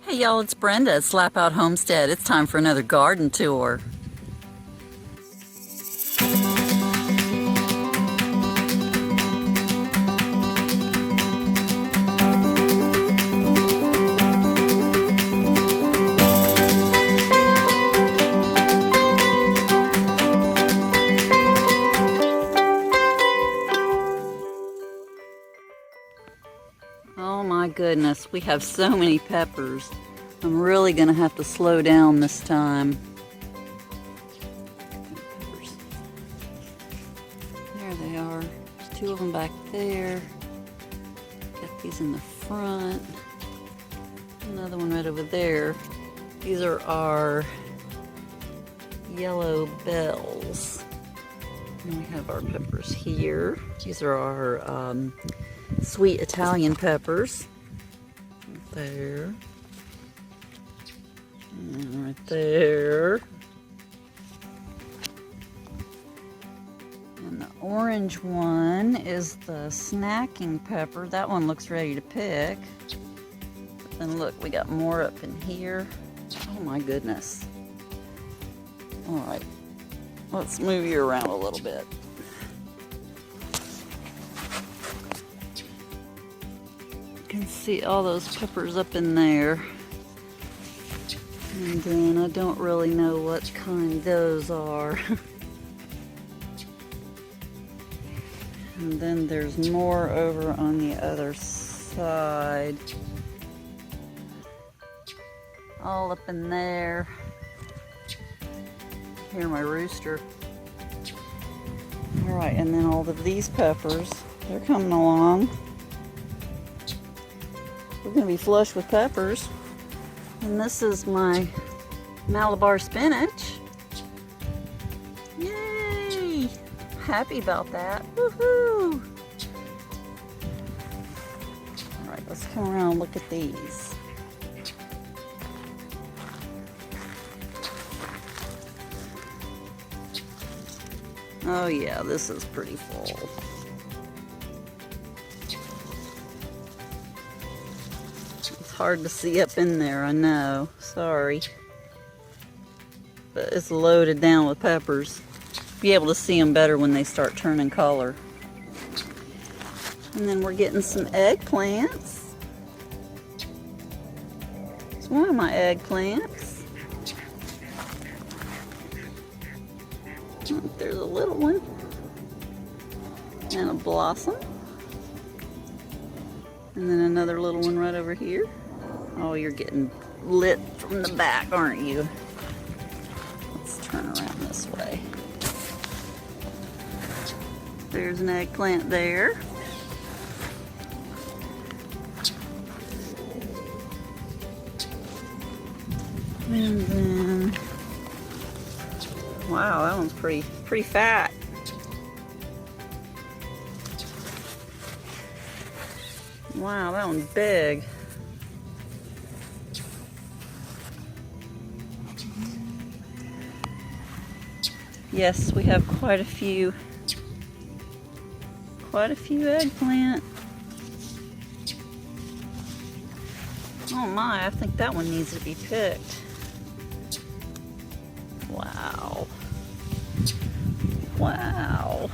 Hey y'all, it's Brenda at Slapout Homestead. It's time for another garden tour. Oh my goodness, we have so many peppers. I'm really gonna have to slow down this time. Peppers. There they are. There's two of them back there. Got these in the front. Another one right over there. These are our yellow bells. And we have our peppers here. These are our sweet Italian peppers. Right there. And right there. And the orange one is the snacking pepper. That one looks ready to pick. But then look, we got more up in here. Oh my goodness. All right, let's move you around a little bit. You can see all those peppers up in there. And then I don't really know what kind those are. And then there's more over on the other side. All up in there. Hear my rooster. All right, and then all of these peppers, they're coming along. We're gonna be flush with peppers. And this is my Malabar spinach. Yay! Happy about that. Woohoo! All right, let's come around and look at these. Oh yeah, this is pretty full. It's hard to see up in there, I know. Sorry. But it's loaded down with peppers. Be able to see them better when they start turning color. And then we're getting some eggplants. It's one of my eggplants. There's a little one and a blossom, and then another little one right over here. Oh, you're getting lit from the back, aren't you? Let's turn around this way. There's an eggplant there. And then wow, that one's pretty fat. Wow, that one's big. Yes, we have quite a few eggplant. Oh my, I think that one needs to be picked. Wow. Wow.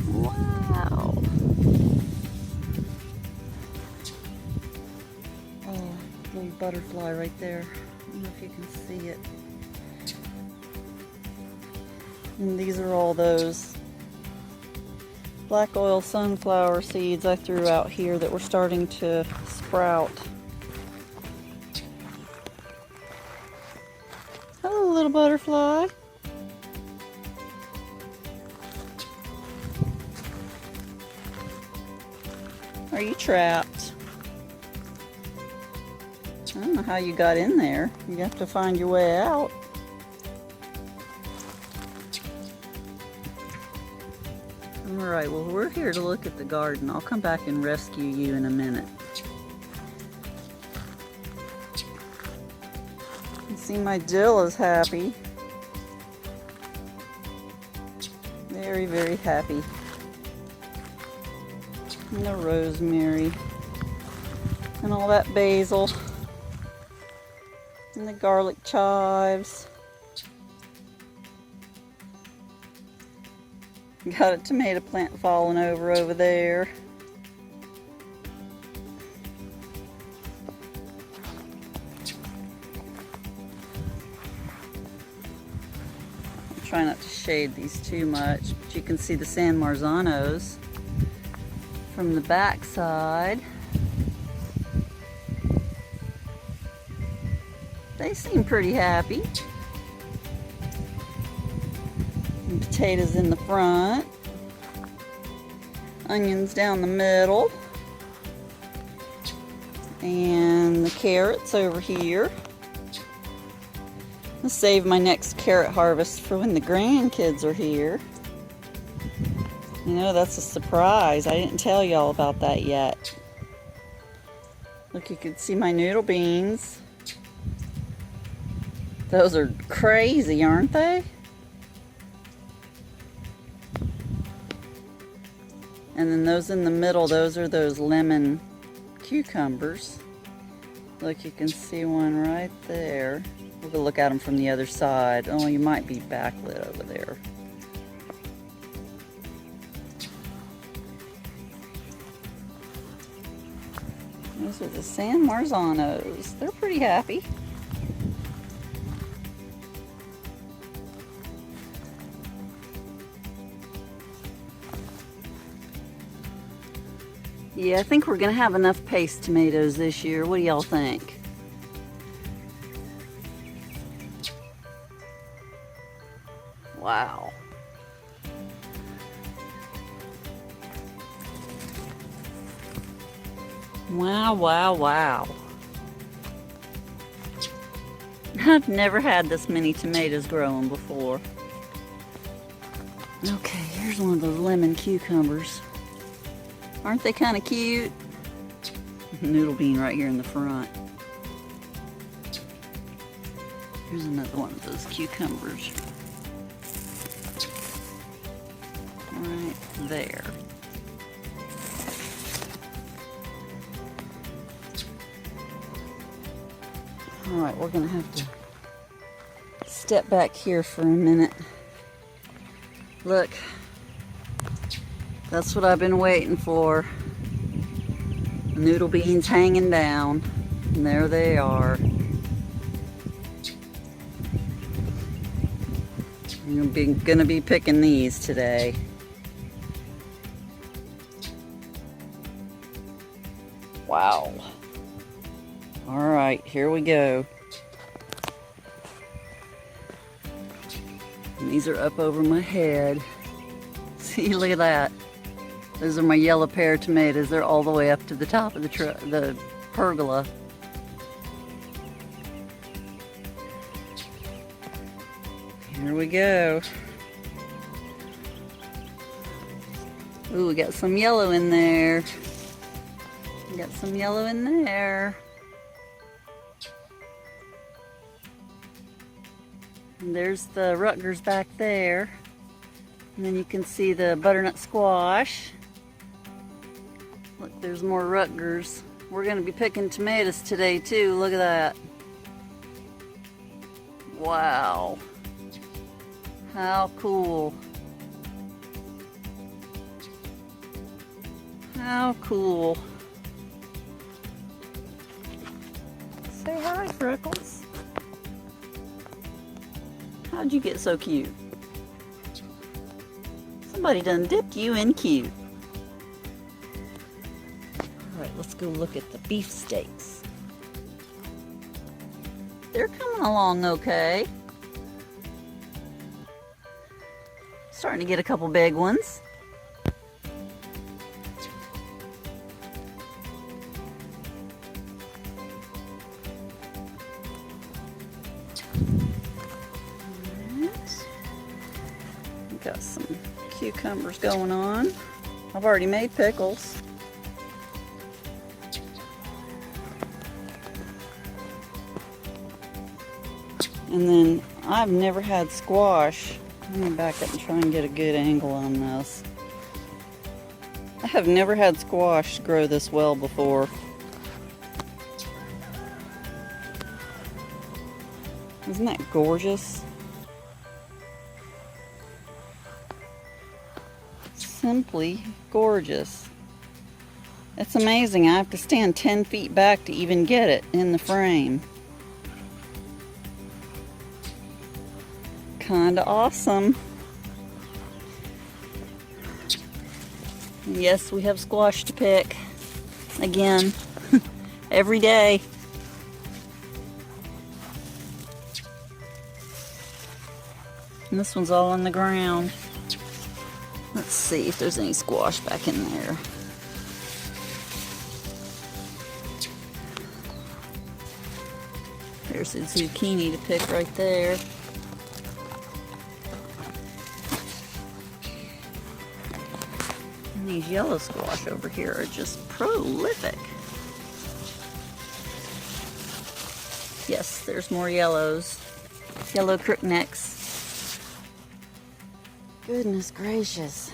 Wow. Oh, little butterfly right there. I don't know if you can see it. And these are all those black oil sunflower seeds I threw out here that were starting to sprout. Hello, little butterfly. Are you trapped? I don't know how you got in there. You have to find your way out. Alright, well, we're here to look at the garden. I'll come back and rescue you in a minute. You can see my Jill is happy. Very, very happy. And the rosemary. And all that basil. And the garlic chives. Got a tomato plant falling over there. Try not to shade these too much, but you can see the San Marzanos from the back side. They seem pretty happy. And potatoes in the front, onions down the middle, and the carrots over here. I'll save my next carrot harvest for when the grandkids are here. You know, that's a surprise. I didn't tell y'all about that yet. Look, you can see my noodle beans. Those are crazy, aren't they? And then those in the middle, those are those lemon cucumbers. Look, you can see one right there. We'll go look at them from the other side. Oh, you might be backlit over there. Those are the San Marzanos. They're pretty happy. Yeah, I think we're gonna have enough paste tomatoes this year. What do y'all think? Wow. Wow, wow, wow. I've never had this many tomatoes growing before. Okay, here's one of those lemon cucumbers. Aren't they kind of cute? Noodle bean right here in the front. Here's another one of those cucumbers. Right there. All right, we're gonna have to step back here for a minute. Look, that's what I've been waiting for. The noodle beans hanging down, and there they are. I'm gonna be picking these today. Wow. All right, here we go. And these are up over my head. See, look at that. Those are my yellow pear tomatoes. They're all the way up to the top of the pergola. Here we go. Ooh, we got some yellow in there. We got some yellow in there. And there's the Rutgers back there. And then you can see the butternut squash. Look, there's more Rutgers. We're gonna be picking tomatoes today too. Look at that. Wow. How cool. How cool. Say hi, Freckles. How'd you get so cute? Somebody done dipped you in cute. All right, let's go look at the beef steaks. They're coming along okay. Starting to get a couple big ones. Got some cucumbers going on. I've already made pickles. And then I've never had squash. Let me back up and try and get a good angle on this. I have never had squash grow this well before. Isn't that gorgeous? Simply gorgeous. It's amazing. I have to stand 10 feet back to even get it in the frame. Kinda awesome. And yes, we have squash to pick. Again, every day. And this one's all on the ground. Let's see if there's any squash back in there. There's a zucchini to pick right there. And these yellow squash over here are just prolific. Yes, there's more yellows. Yellow crooknecks. Goodness gracious.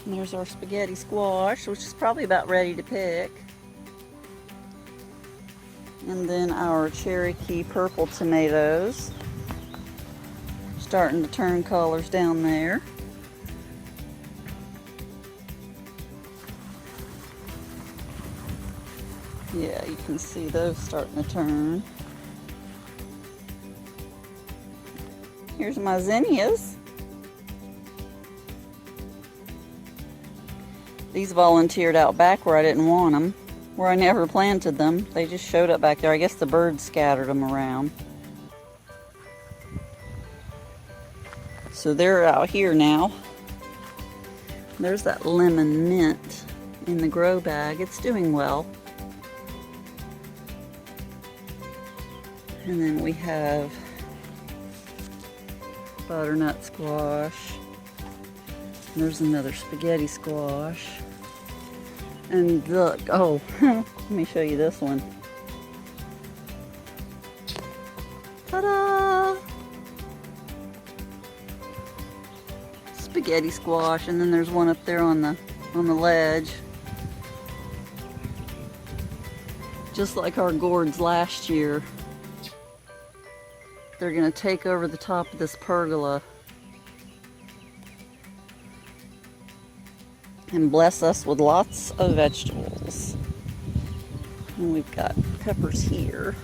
And there's our spaghetti squash, which is probably about ready to pick. And then our Cherokee purple tomatoes. Starting to turn colors down there. Yeah, you can see those starting to turn. Here's my zinnias. These volunteered out back where I didn't want them, where I never planted them. They just showed up back there. I guess the birds scattered them around. So they're out here now. There's that lemon mint in the grow bag. It's doing well. And then we have butternut squash. And there's another spaghetti squash. And look, oh, let me show you this one. Ta-da! Spaghetti squash, and then there's one up there on the ledge. Just like our gourds last year. They're gonna take over the top of this pergola and bless us with lots of vegetables. And we've got peppers here,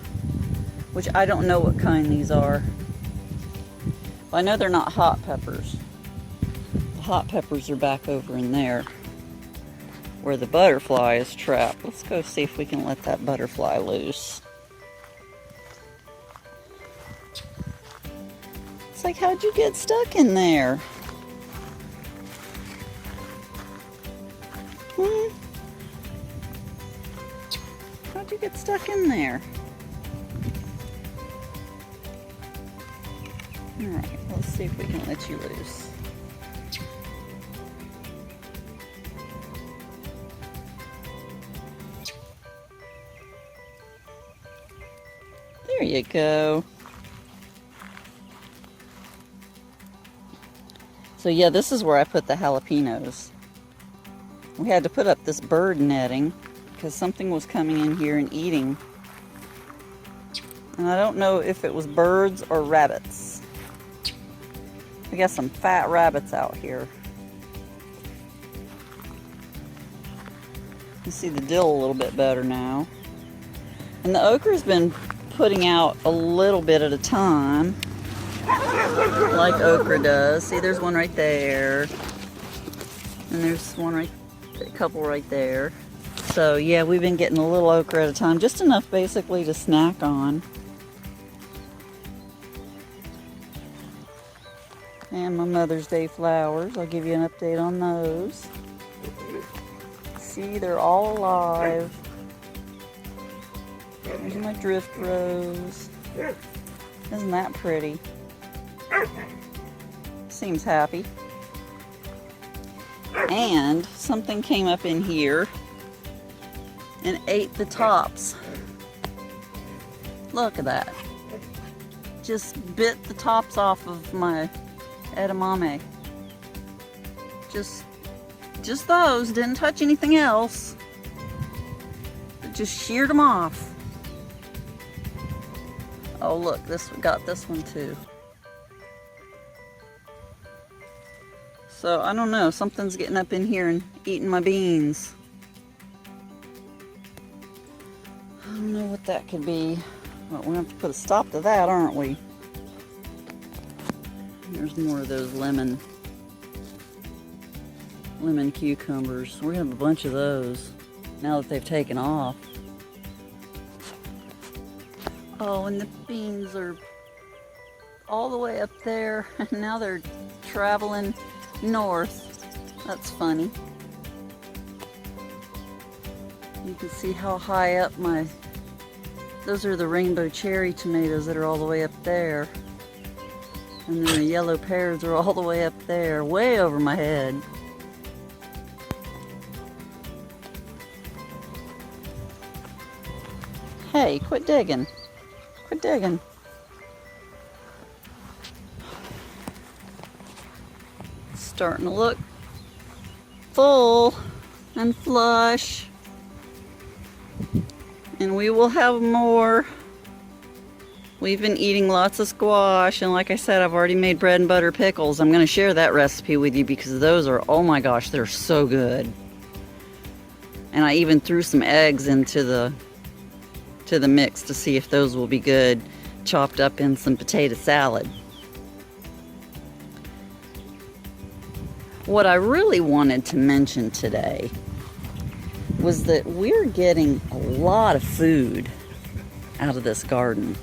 which I don't know what kind these are. Well, I know they're not hot peppers. The hot peppers are back over in there where the butterfly is trapped. Let's go see if we can let that butterfly loose. It's like, how'd you get stuck in there? How'd you get stuck in there? Alright, let's see if we can let you loose. There you go. So yeah, this is where I put the jalapenos. We had to put up this bird netting because something was coming in here and eating. And I don't know if it was birds or rabbits. We got some fat rabbits out here. You see the dill a little bit better now. And the okra's been putting out a little bit at a time, like okra does. See, there's one right there. And there's one right, a couple right there. So yeah, we've been getting a little okra at a time, just enough basically to snack on. And my Mother's Day flowers, I'll give you an update on those. See, they're all alive. There's my drift rose. Isn't that pretty? Seems happy. And something came up in here and ate the tops. Look at that. Just bit the tops off of my edamame. Just those, didn't touch anything else. just sheared them off. Oh look, we got this one too. So I don't know, something's getting up in here and eating my beans. I don't know what that could be. Well, we're gonna have to put a stop to that, aren't we? There's more of those lemon cucumbers. We're gonna have a bunch of those now that they've taken off. Oh, and the beans are all the way up there, and now they're traveling north. That's funny. You can see how high up those are the rainbow cherry tomatoes that are all the way up there. And then the yellow pears are all the way up there, way over my head. Hey, quit digging. Quit digging. It's starting to look full and flush. And we will have more. We've been eating lots of squash, and like I said, I've already made bread and butter pickles. I'm going to share that recipe with you because those are, oh my gosh, they're so good. And I even threw some eggs into the mix to see if those will be good, chopped up in some potato salad. What I really wanted to mention today was that we're getting a lot of food out of this garden.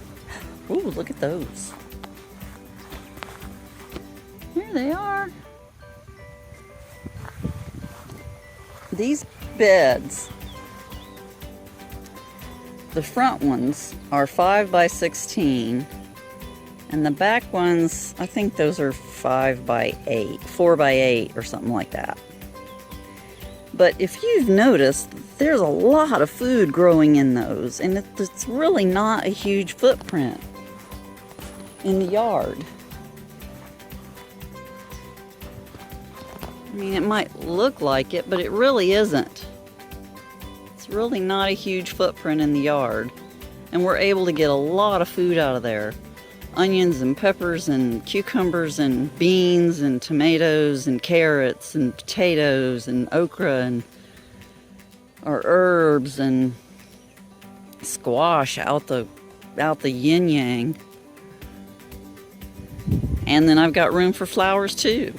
Ooh, look at those. Here they are. These beds, the front ones are 5 by 16, and the back ones, I think those are 5 by 8, 4 by 8 or something like that. But if you've noticed, there's a lot of food growing in those, and it's really not a huge footprint in the yard. I mean, it might look like it, but it really isn't. It's really not a huge footprint in the yard, and we're able to get a lot of food out of there. Onions and peppers and cucumbers and beans and tomatoes and carrots and potatoes and okra and our herbs and squash out the yin yang. And then I've got room for flowers too.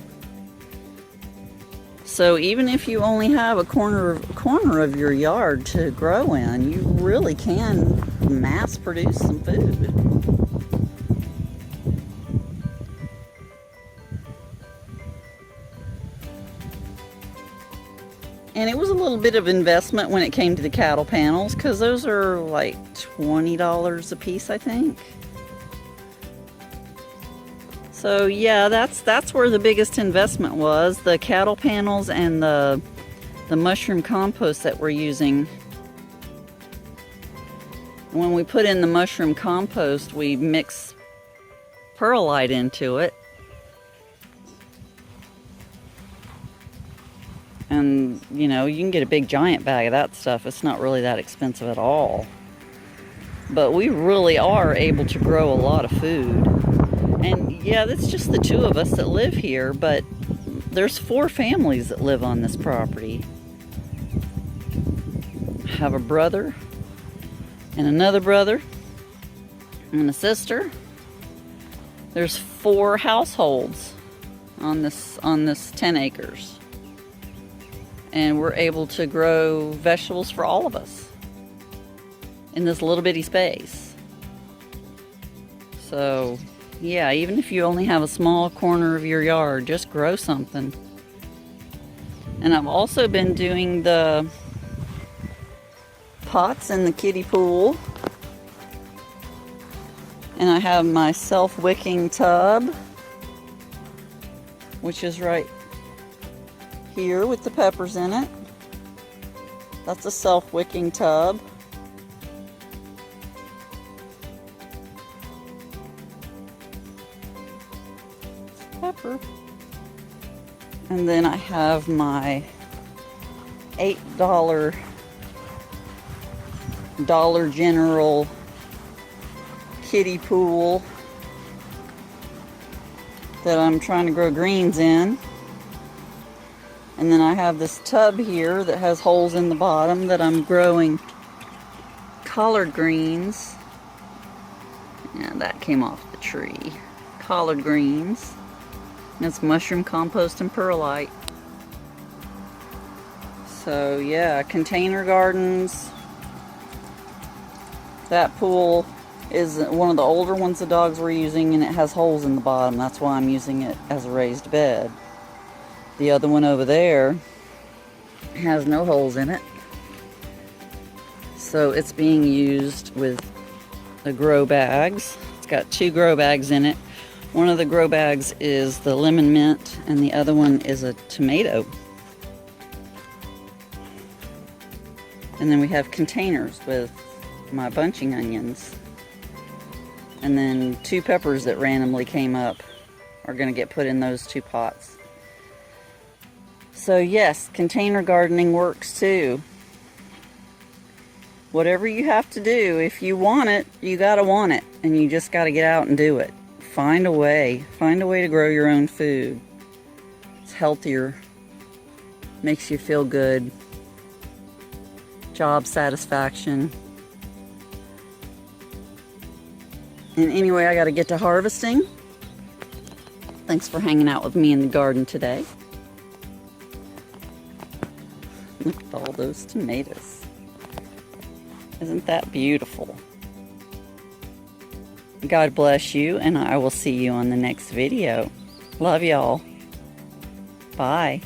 So even if you only have a corner of your yard to grow in, you really can mass produce some food. And it was a little bit of investment when it came to the cattle panels, because those are like $20 a piece, I think. So yeah, that's where the biggest investment was, the cattle panels and the mushroom compost that we're using. When we put in the mushroom compost, we mix perlite into it. And, you know, you can get a big giant bag of that stuff. It's not really that expensive at all. But we really are able to grow a lot of food. And yeah, that's just the two of us that live here, but there's 4 families that live on this property. I have a brother and another brother and a sister. There's 4 households on this 10 acres. And we're able to grow vegetables for all of us in this little bitty space. So yeah, even if you only have a small corner of your yard, just grow something. And I've also been doing the pots in the kiddie pool. And I have my self-wicking tub, which is right here with the peppers in it. That's a self-wicking tub. Pepper. And then I have my $8 Dollar General kiddie pool that I'm trying to grow greens in. And then I have this tub here that has holes in the bottom that I'm growing collard greens. Yeah, that came off the tree. Collard greens. And it's mushroom compost and perlite. So yeah, container gardens. That pool is one of the older ones the dogs were using, and it has holes in the bottom. That's why I'm using it as a raised bed. The other one over there has no holes in it. So it's being used with the grow bags. It's got 2 grow bags in it. One of the grow bags is the lemon mint, and the other one is a tomato. And then we have containers with my bunching onions. And then 2 peppers that randomly came up are going to get put in those 2 pots. So yes, container gardening works too. Whatever you have to do, if you want it, you gotta want it. And you just gotta get out and do it. Find a way. Find a way to grow your own food. It's healthier. Makes you feel good. Job satisfaction. And anyway, I gotta get to harvesting. Thanks for hanging out with me in the garden today. Look at all those tomatoes. Isn't that beautiful? God bless you, and I will see you on the next video. Love y'all. Bye.